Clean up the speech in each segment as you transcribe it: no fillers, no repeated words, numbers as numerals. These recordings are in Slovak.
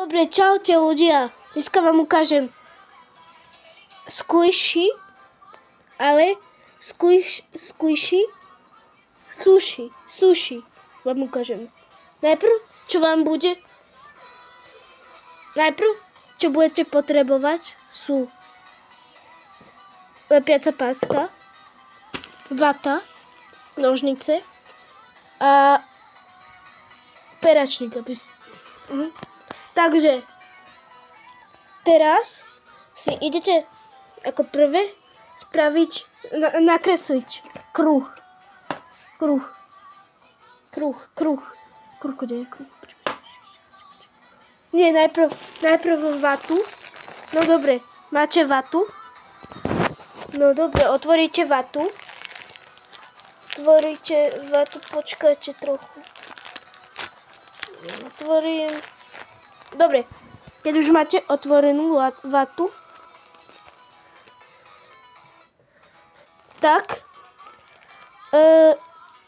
Dobre, čaute ľudia. Dneska vám ukážem squishy, ale sushi vám ukážem. Najprv, čo budete potrebovať, sú lepiaca páska, vata, nožnice a peračník. Takže teraz si idete ako prvé spraviť, nakresliť kruh. Kde je kruh? Nie, najprv vatu. No dobre, máte vatu. No dobre, otvoríte vatu. Počkajte trochu. Otvorím. Dobre, keď už máte otvorenú vatu, tak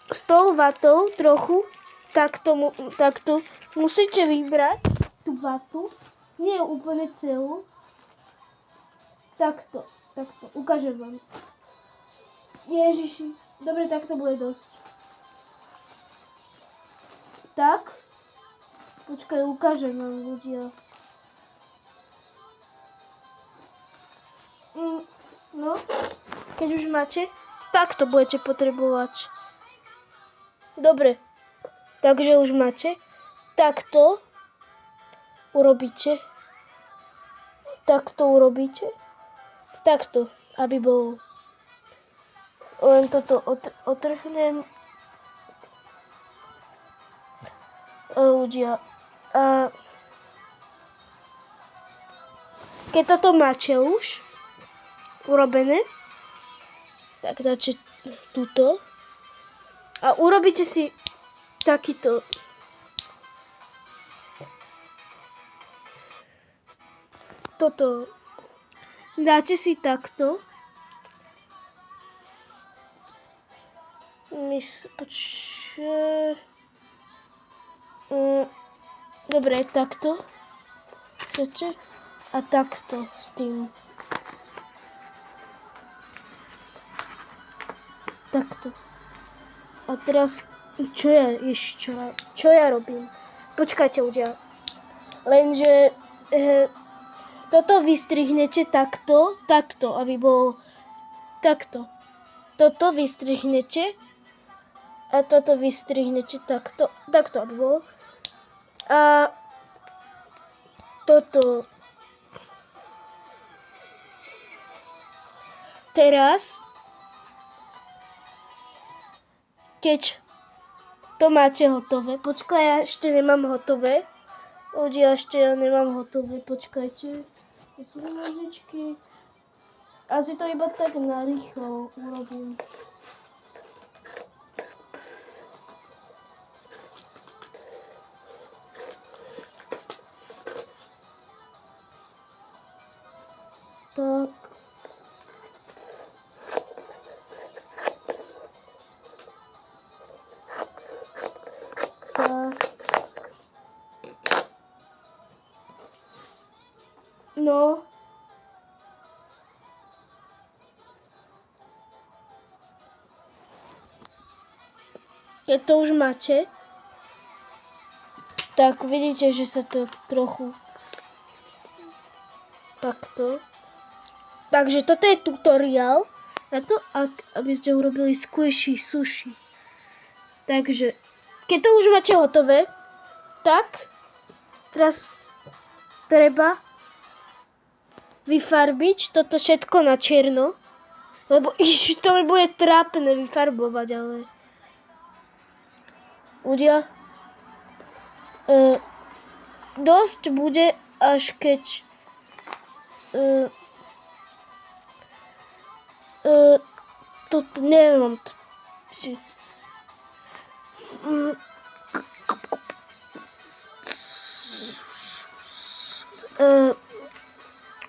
s tou vatou trochu takto musíte vybrať tú vatu, nie úplne celú. Takto, ukážem vám. Ježiši, dobre, takto bude dosť. Tak. Počkaj, ukážem vám, ľudia. No, keď už máte, takto budete potrebovať. Dobre, takže už máte. Takto urobíte. Takto, aby bolo. Len toto otrhnem. Ľudia. A keď toto máte už urobené, tak dáte túto a urobíte si takýto. Toto. Dáte si takto. Dobre, takto. A takto s tým. Takto. A teraz, čo ja robím? Počkajte, ľudia. Lenže toto vystrihnete takto, aby bolo takto. Toto vystrihnete a toto vystrihnete takto, aby bolo. A toto. Teraz, keď to máte hotové, počkaj, ja ešte nemám hotové. Ľudia, ja nemám hotové, počkajte. Kde sú nožičky? Asi to iba tak narýchlo urobím. Tak. No. Keď to už máte, tak vidíte, že sa to trochu takto. Takže toto je tutoriál na to, aby ste urobili squishy sushi. Takže, keď to už máte hotové, tak teraz treba vyfarbiť toto všetko na čierno, lebo to mi bude trápne vyfarbovať, ale ľudia, dosť bude, až keď neviem.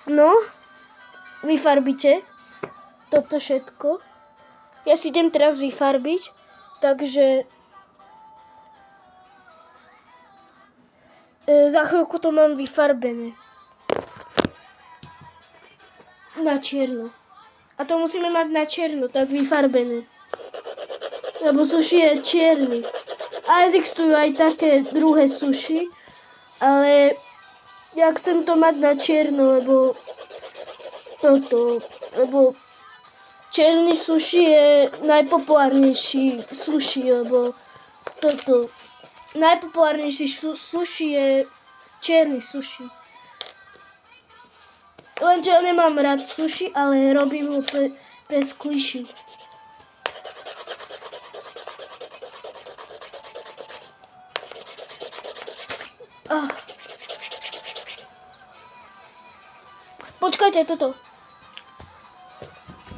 No, vyfarbíte toto všetko. Ja si idem teraz vyfarbiť, takže Za chvíľku to mám vyfarbené. Na čierno. A to musíme mať na čierno, tak vyfarbené. Lebo sushi je čierny. A existujú aj také druhé sushi, ale ja chcem to mať na čierno, lebo čierny sushi je najpopulárnejší sushi, lebo najpopulárnejší sushi je čierny sushi. Lenže ja nemám rád sushi, ale robím ho pre squishy. Počkajte, toto.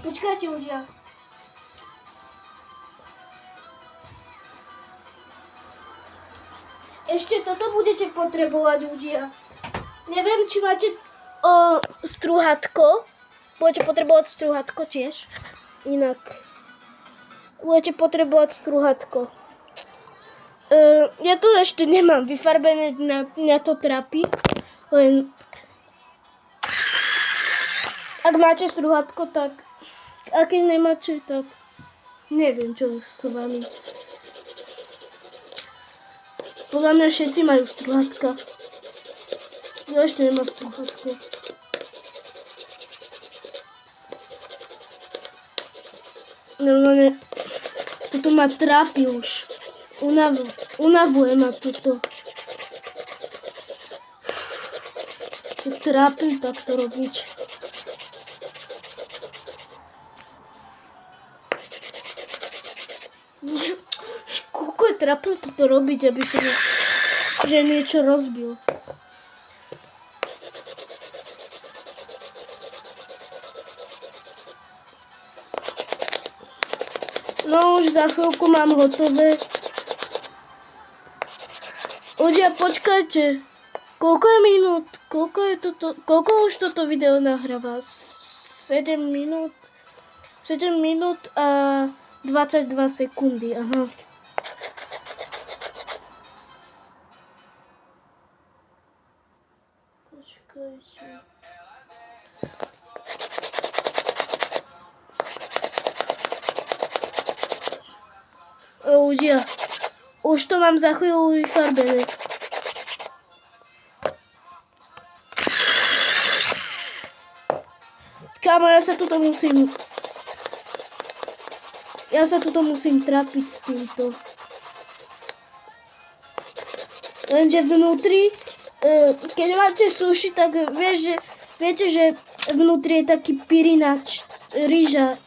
Počkajte, ľudia. Ešte toto budete potrebovať, ľudia. Neviem, či máte strúhatko. Budete potrebovať strúhatko tiež. Inak. Budete potrebovať strúhatko. Ja to ešte nemám vyfarbené, mňa to trápi. Len ak máte strúhatko, tak a keď nemáte, tak neviem, čo s vami. Podľa mňa všetci majú strúhatka. Ja ešte nemám strúhatko. Normálne, toto ma trápi už. Unavuje ma toto. To trápi takto robiť. Koľko je trápne toto robiť, aby som niečo rozbil. No už za chvíľku mám hotové. Ľudia, počkajte. Koľko je minút? Koľko už toto video nahráva? 7 minút? 7 minút a 22 sekundy, aha. Počkajte. Ľudia, už to mám za chvíľu vyfarbené. Kámo, ja sa tuto musím trápiť s týmto. Lenže vnútri, keď máte sushi, tak viete, že vnútri je taký pirinač, rýža.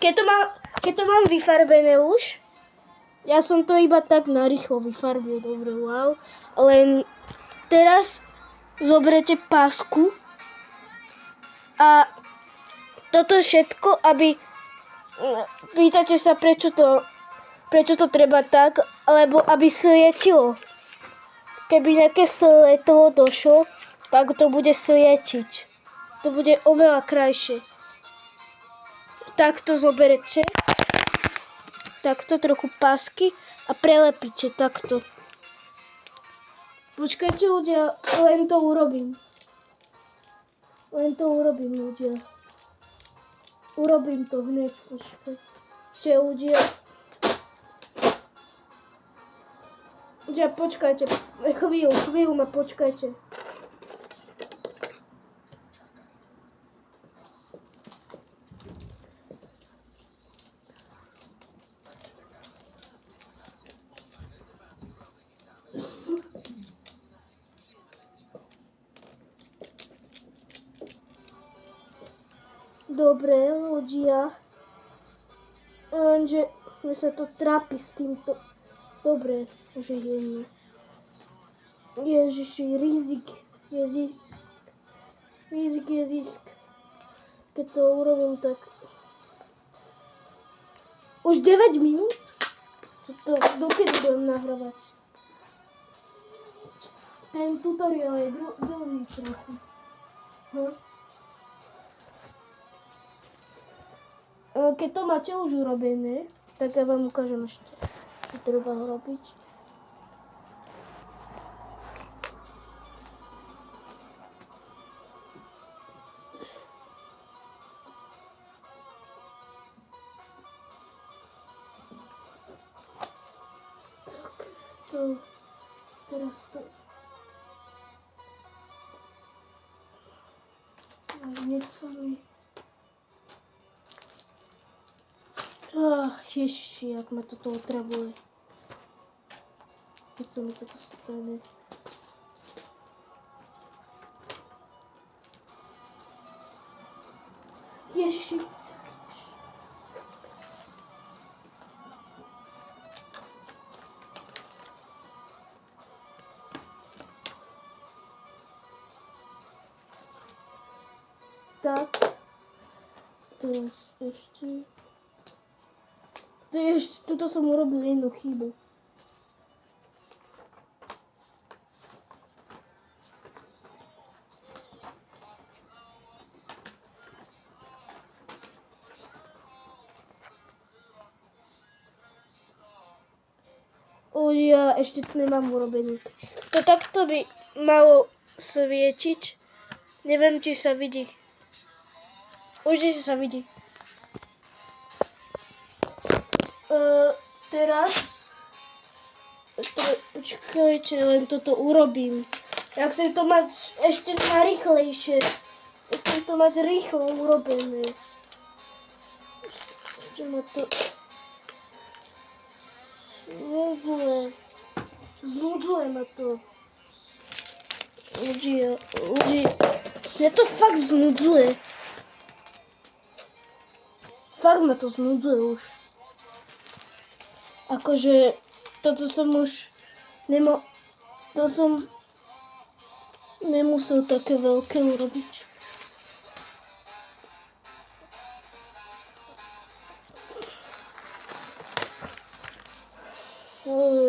Keď to mám vyfarbené už, ja som to iba tak narýchlo vyfarbil, dobre, wow. Len teraz zoberete pásku a toto všetko, aby... Pýtate sa, prečo to treba tak, lebo aby slietilo. Keby nejaké svetlo došlo, tak to bude slietiť. To bude oveľa krajšie. Takto zoberete, takto trochu pásky a prelepíte takto. Počkajte, ľudia, len to urobím. Ľudia. Urobím to hneď, počkajte, ľudia. Ľudia, počkajte, chvíľu ma počkajte. Dobre, ľudia. Lenže mi sa to trápi s týmto. Dobre, už je jedno. Ježiši, rizik je zisk. Keď to urobím, tak... Už 9 minút? Dokedy budem nahrávať? Ten tutoriál je dlhý trochu. Keď to máte už urobené, tak ja vám ukážem ešte, čo treba robiť. Teraz to... Nech sa mi... Ježiši, jak ma toto otravuje. Keď sa mi toto stane. Ježiši. Tak. Teraz ešte... Tuto som urobil jednu chybu. Ja ešte to nemám urobený. To takto by malo svietiť. Neviem, či sa vidí. Už sa vidí. Teraz počkajte, len toto urobím. Ja chcem to mať ešte narýchlejšie. Ja chcem to mať rýchlo urobené. Že ma to znudzuje ma to. Ľudí, mňa to fakt znudzuje. Fakt ma to znudzuje už. Akože, toto som už nemusel také veľké urobiť.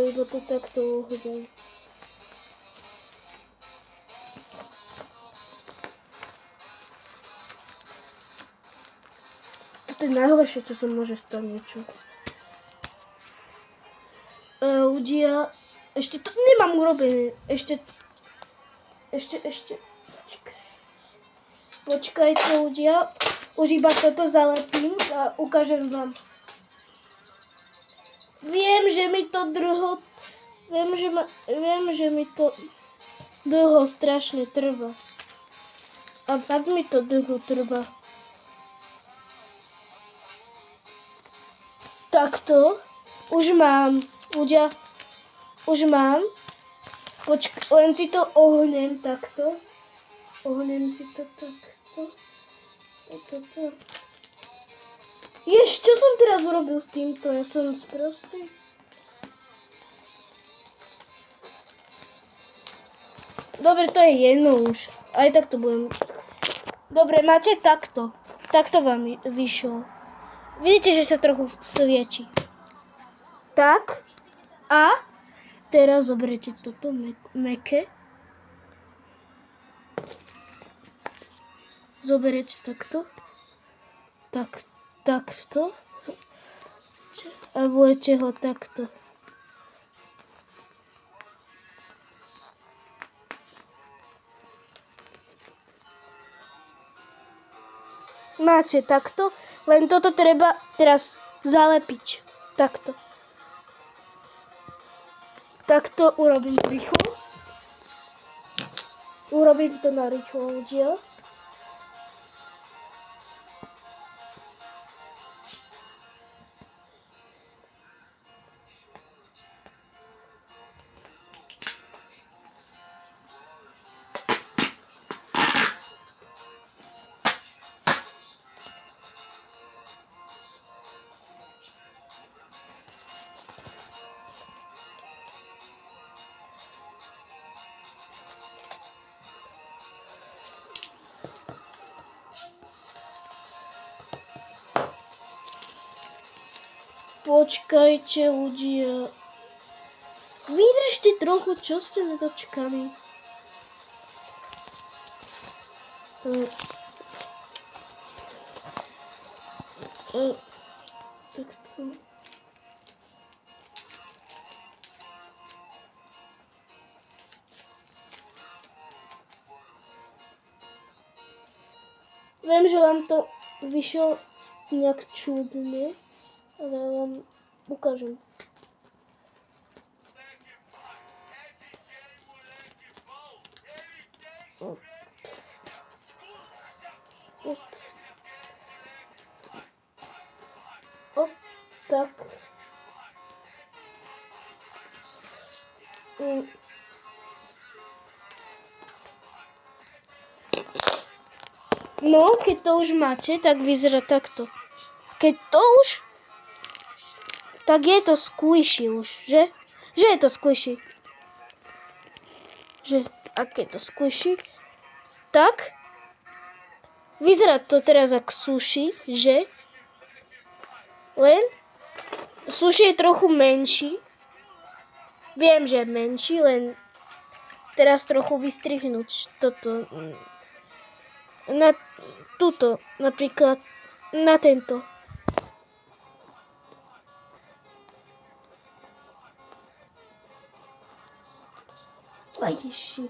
Iba to takto uhodím. Toto je najhoršie, čo sa môže stať niečo. Ľudia, ešte to nemám urobené. Ešte. Počkajte, ľudia. Už iba toto zalepím a ukážem vám. Viem, že mi to dlho strašne trvá. A tak mi to dlho trvá. Takto. Už mám. Ľudia, už mám. Len si to ohnem takto. Ohnem si to takto. A toto. Čo som teraz urobil s týmto? Ja som sprostý. Dobre, to je jedno už. Aj tak to budem. Dobre, máte takto. Takto vám vyšlo. Vidíte, že sa trochu svieti. Tak. A teraz zoberete toto mäkké. Zoberete takto. Takto. A budete ho takto. Máte takto, len toto treba teraz zalepiť. Takto. Takto urobím rýchlo. Urobím to na rýchlo, ľudia. Počkajte, ľudia. Vydržte trochu, čo ste nedočkali. Takto. Viem, že vám to vyšlo nejak čudne. Ale vám ukážem. O, tak. No, keď to už máte, tak vyzerá takto. Keď to už, tak je to squishy už, že? Že je to squishy. Že, ak je to squishy, tak vyzerá to teraz ako sushi, že? Len sushi je trochu menší. Viem, že je menší, len teraz trochu vystrihnúť toto. Na túto, napríklad na tento. Ajši.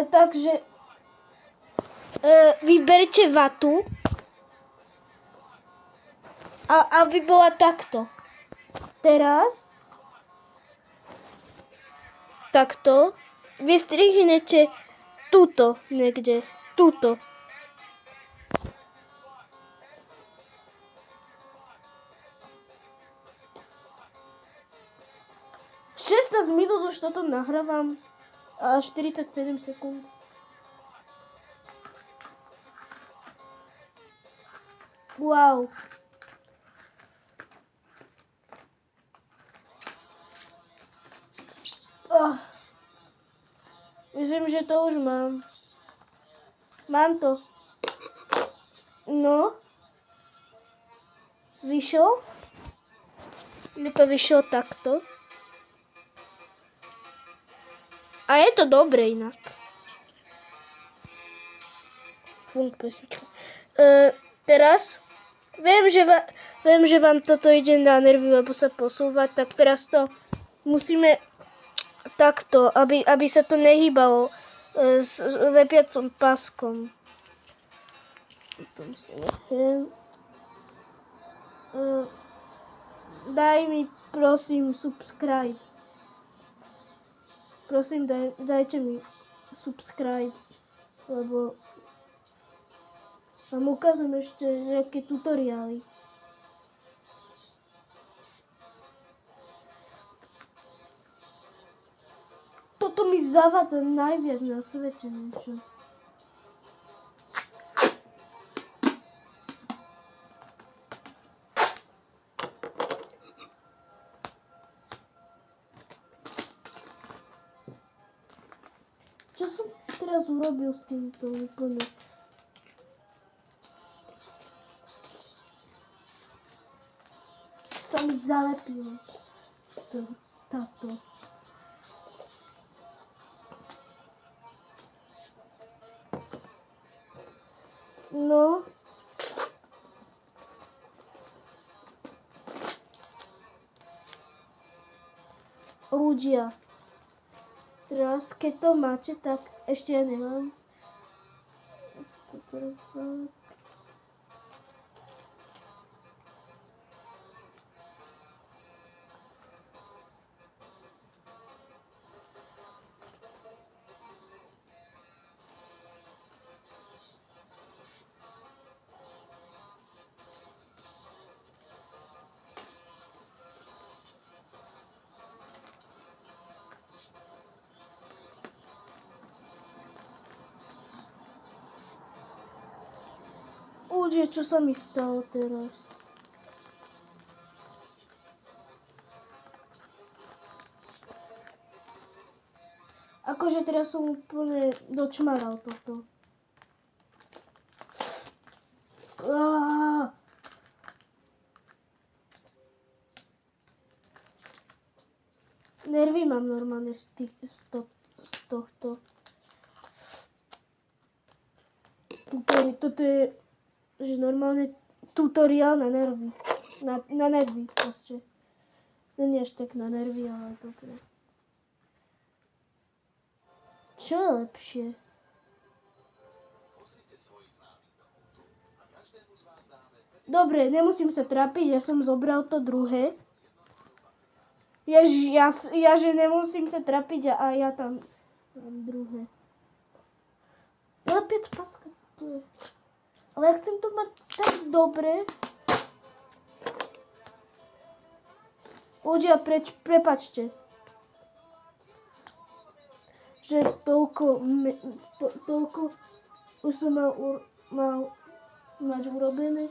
Takže vyberte vatu a aby bola takto. Teraz takto vystrihnete túto niekde. Túto. Šestnásť minút už toto nahrávam a 47 sekúnd. Wow. Myslím, že to už mám. Mám to. No. Vyšlo? Je to vyšlo takto. A je to dobre inak. Pesnička. Teraz viem, že vám toto ide na nervy, lebo sa posúvať, tak teraz to musíme takto, aby sa to nehýbalo s lepiacom páskom. To musíme. Daj mi prosím subscribe. Prosím, dajte mi subscribe, lebo vám ukážem ešte nejaké tutoriály. Toto mi zavádza najviac na svete niečo. Čo som teraz urobil s týmto úplne? Sa mi zalepilo. Táto. No. Ľudia. Teraz, keď to máte, tak ešte ja nemám. Ľudia, čo sa mi stalo teraz? Akože teraz som úplne dočmaral toto. Nervy mám normálne z tohto. Toto je že normálne tutoriál na nervy. Na nervy proste. Nie až tak na nervy, ale dobre. Čo je lepšie? Dobre, nemusím sa trápiť, ja som zobral to druhé. Ježiš, ja že nemusím sa trapiť a ja tam mám druhé. Ale 5 paska tu je. Ale ja chcem to mať tak dobre. Ľudia, prepačte. Že toľko už som mal mať urobené.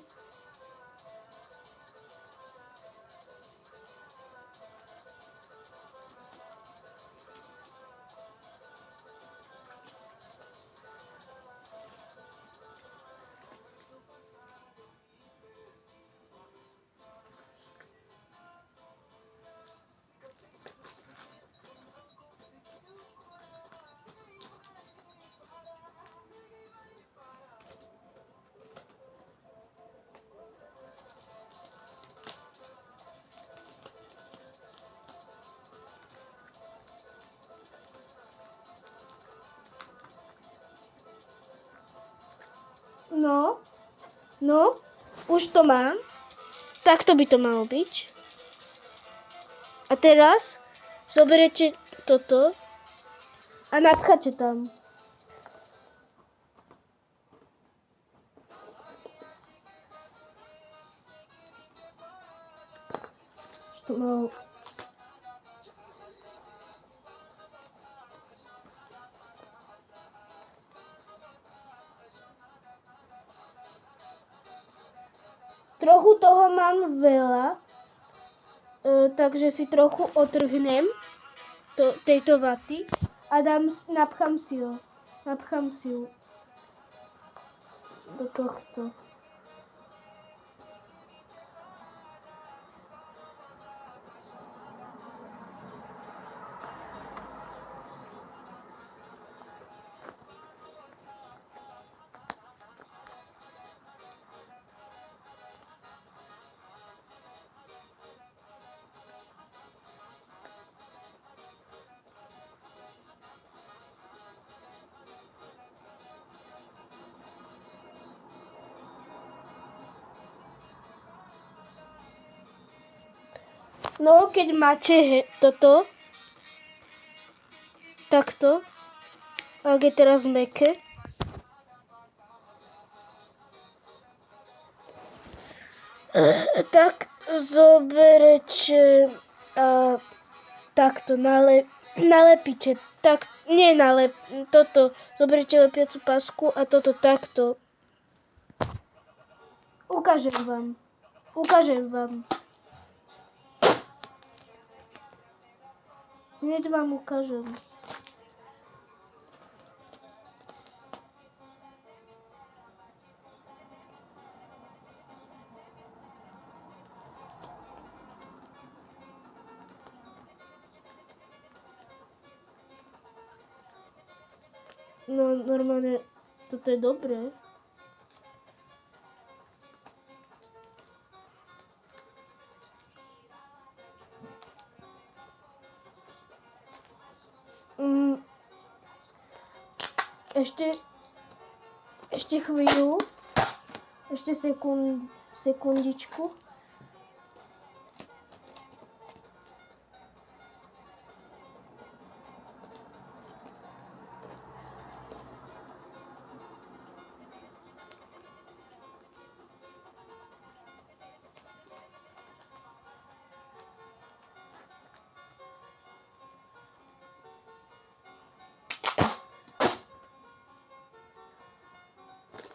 No, už to mám. Takto by to malo byť. A teraz zoberiete toto a napcháte tam. Už to malo... Trochu toho mám veľa, takže si trochu otrhnem tejto vaty a napchám si ju do tohto. No, keď máte toto, takto, ak je teraz mäkké, tak zoberete a takto nalepíte. Tak, nie toto, zoberete lepiacu pasku a toto takto. Ukážem vám. Hneď vám ukážem. No normálne, toto je dobré. Ešte chvíľu, ešte sekundičku.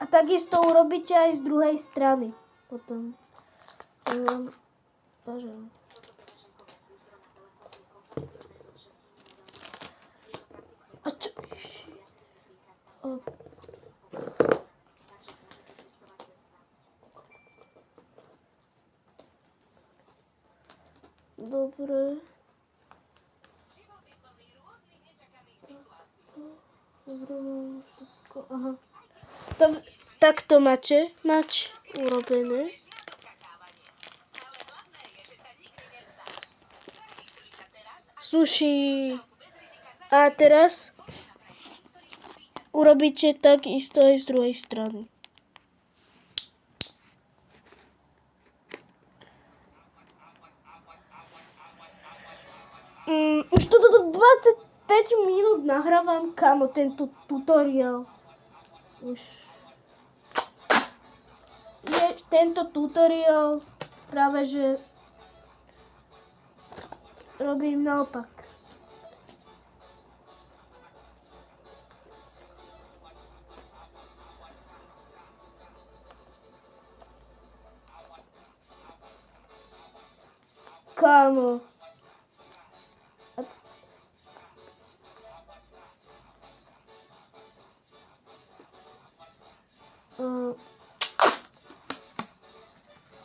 A takisto urobíte aj z druhej strany potom. A čo? Dobre. Aha. Tak to máte mať urobené. Sushi. A teraz urobíte tak isto aj z druhej strany. Už toto 25 minút nahrávam, kamo, tento tutoriál. Už je tento tutoriál práve, že robím naopak. Kámo.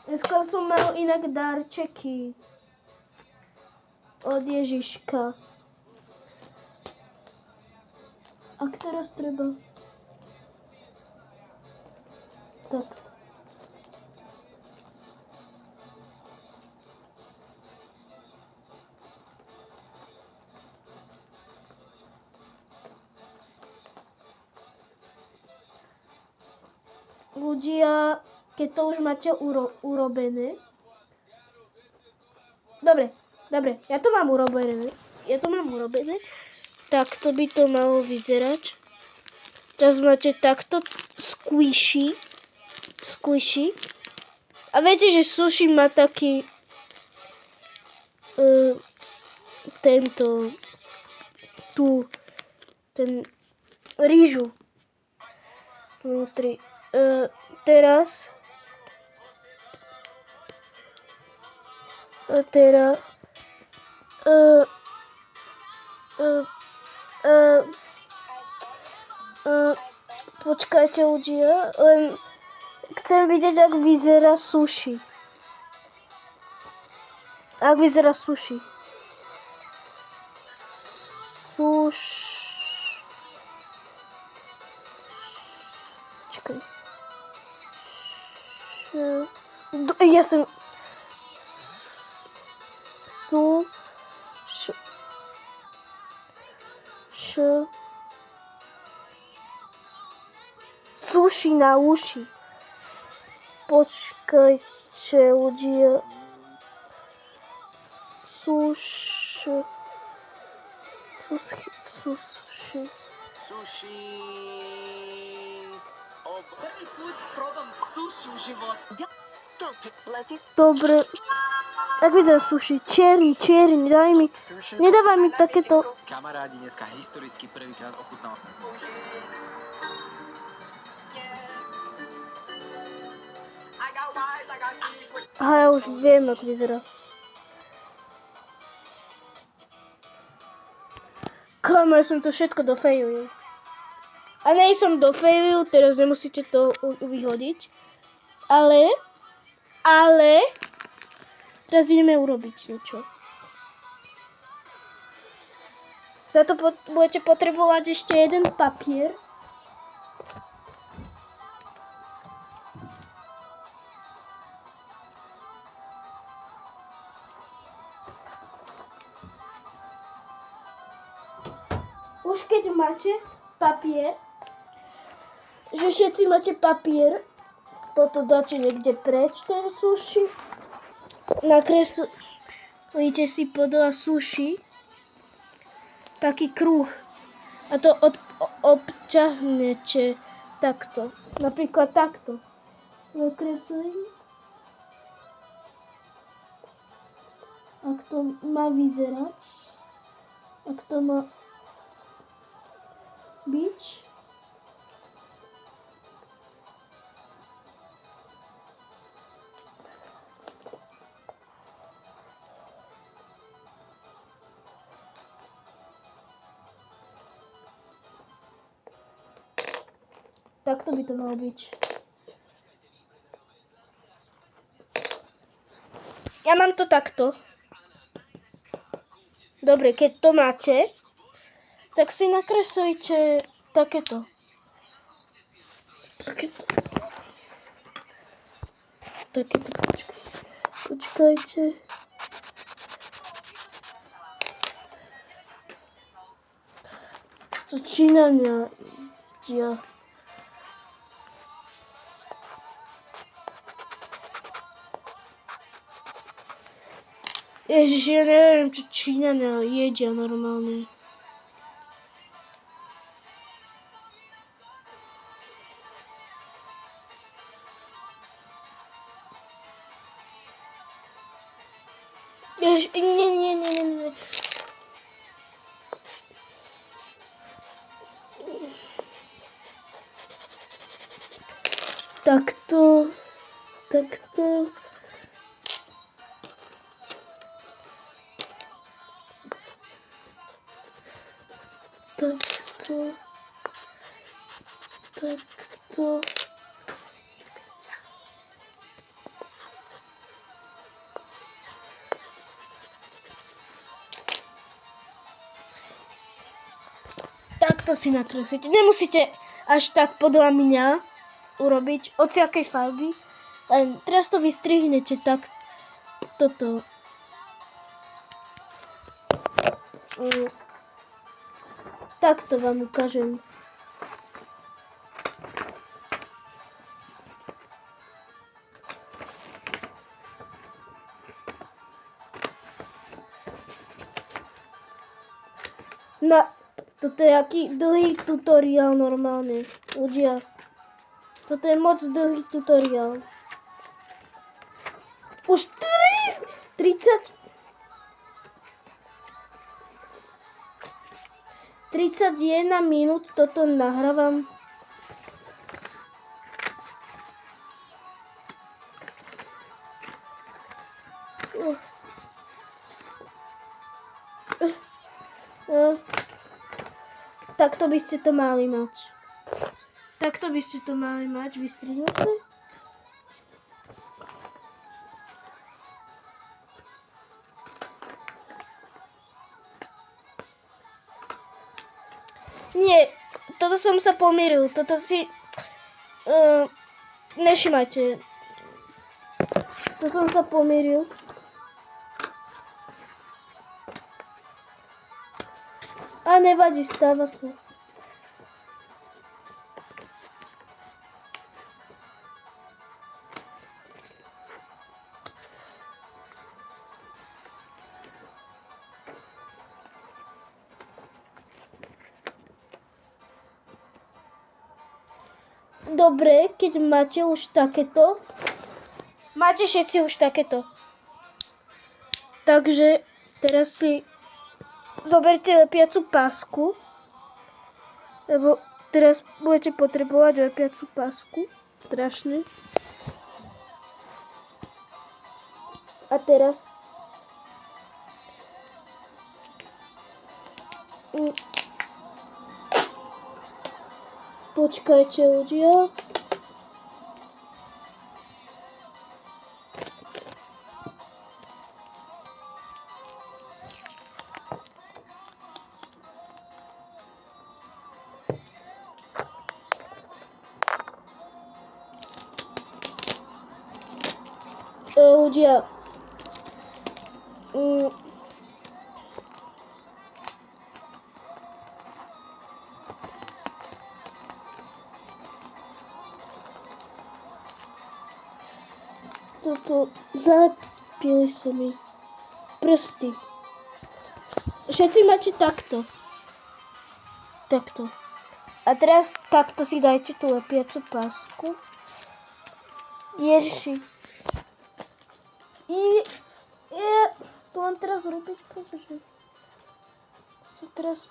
Dneska som mal inak darčeky od Ježiška. A teraz treba takto. Ľudia, keď to už máte urobené. Dobre, ja to mám urobené. Takto by to malo vyzerať. Teraz máte takto squishy. A viete, že sushi má taký ten rýžu vnútri. Teraz počkajte ľudia, len chcem vidieť, ak vyzerá sushi. Počkaj. Ja som... Sushi na uši. Počkajte, ľudia. Sushi. Prvý put probám sushi v život. Dobre. Tak vyzerá sushi. Černý, daj mi. Nedávaj mi takéto. Kamarádi dneska historicky prvýkrát ochutnal. Aha, ja už viem, ako vyzerá. Kámo, ja som to všetko dofejlil. A nej som dofejlil, teraz nemusíte to vyhodiť. Ale teraz ideme urobiť niečo. Za to budete potrebovať ešte jeden papier. Už keď máte papier, že všetci máte papier, toto dáte niekde preč, ten sushi. Nakreslíte si podľa sushi taký kruh a to obťahnete takto. Napríklad takto. Nakreslím. Ak to má vyzerať, ak to má byť. Takto by to malo byť. Ja mám to takto. Dobre, keď to máte, tak si nakreslujte takéto. Počkajte. Začínania. Ja. Ježiš, ja neviem, čo Číňania jedia normálne. Ježiš, nie. Takto. Takto si nakreslíte. Nemusíte až tak podľa mňa urobiť hociakej farby. Len teraz to vystrihnete tak toto. Takto vám ukážem. Toto je aký dlhý tutoriál normálne. Ľudia. Toto je moc dlhý tutoriál. Už 31 minút toto nahrávam. Takto by ste to mali mať. Vystrihnuté. Nie, toto som sa pomýlil. Toto si... Nevšimajte. To som sa pomýlil. A nevadí, stáva sa. Dobre, keď máte už takéto. Máte všetci už takéto. Takže teraz si zoberte lepiacu pásku, lebo teraz budete potrebovať lepiacu pásku. Strašne. A teraz počkajte, ľudia. Ľudia, toto zapili sa mi prsty. Všetci máte takto. Takto. A teraz takto si dajte tú lepiacu pásku. Ježiši. To mám teraz robiť, pretože sa teraz...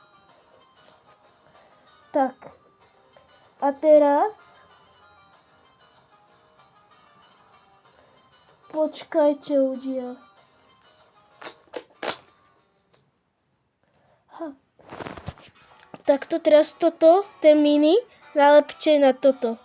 Tak. A teraz... Počkajte, ľudia. Takto teraz toto, ten mini, nalepte na toto.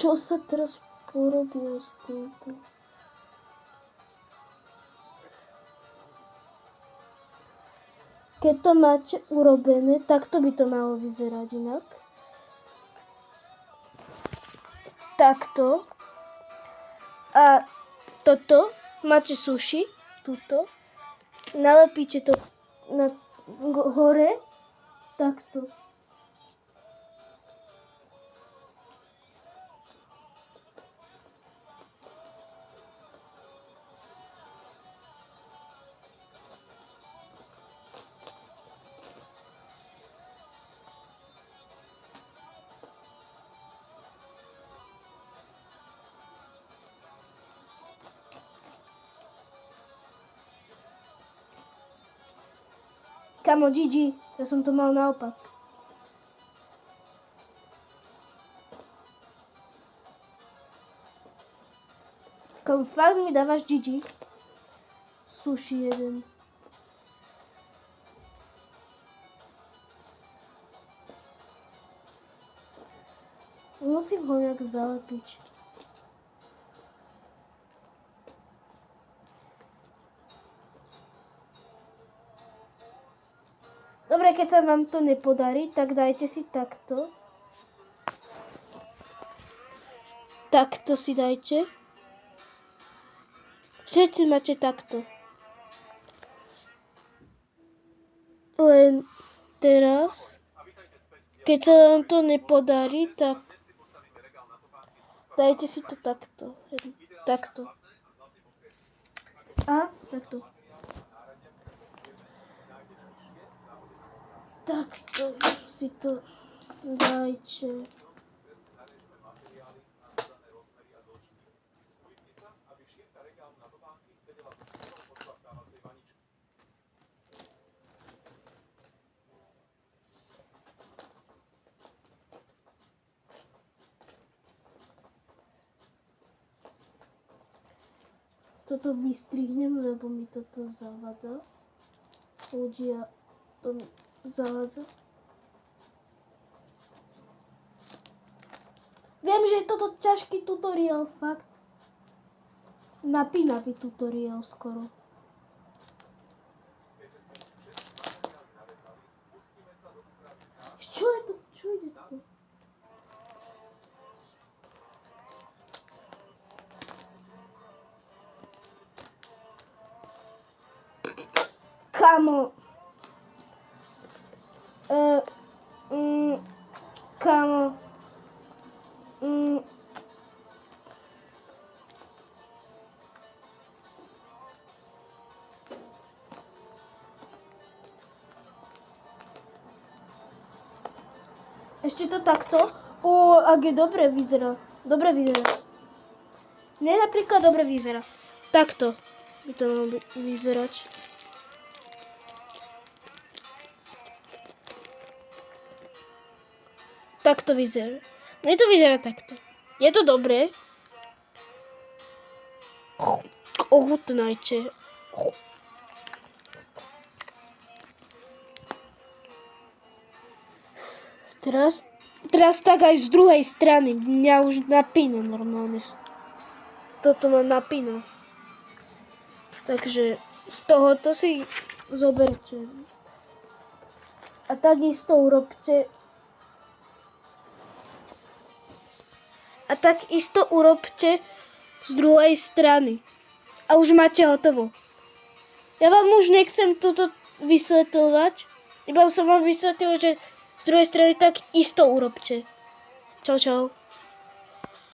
Čo sa teraz porobilo s týmto? Keď to máte urobené, takto by to malo vyzerať inak. Takto. A toto máte sushi, tuto. Nalepíte to na hore, takto. Kamo, GG, ja som to mal naopak. Kamo, fakt mi dávaš GG? Sushi jeden. Musím ho nejak zalepiť. Dobre, keď sa vám to nepodarí, tak dajte si takto. Takto si dajte. Všetci máte takto. Len teraz, keď sa vám to nepodarí, tak dajte si to takto. Takto. A takto. Takto si to dajte. Toto vystrihnem, lebo mi toto zavadza. Ľudia, to mi zavadza. Viem, že je toto ťažký tutoriál, fakt. Napínavý tutoriál skoro. Čo je to? Čo ide tu? Kamo. Kamo. Ešte to takto? Ak je dobre vyzerá. Dobre vyzerá. Mne napríklad dobre vyzerá. Takto by to malo vyzerať. Takto vyzerá. Mne to vyzerá takto. Je to dobré? Ochutnajte. Teraz tak aj z druhej strany. Mňa už napína normálne. Toto ma napína. Takže z tohoto si zoberte. A takisto urobte. A takisto urobte z druhej strany. A už máte hotovo. Ja vám už nechcem toto vysvetľovať. Iba som vám vysvetlil, že z druhej strany tak isto urobte. Čau, čau.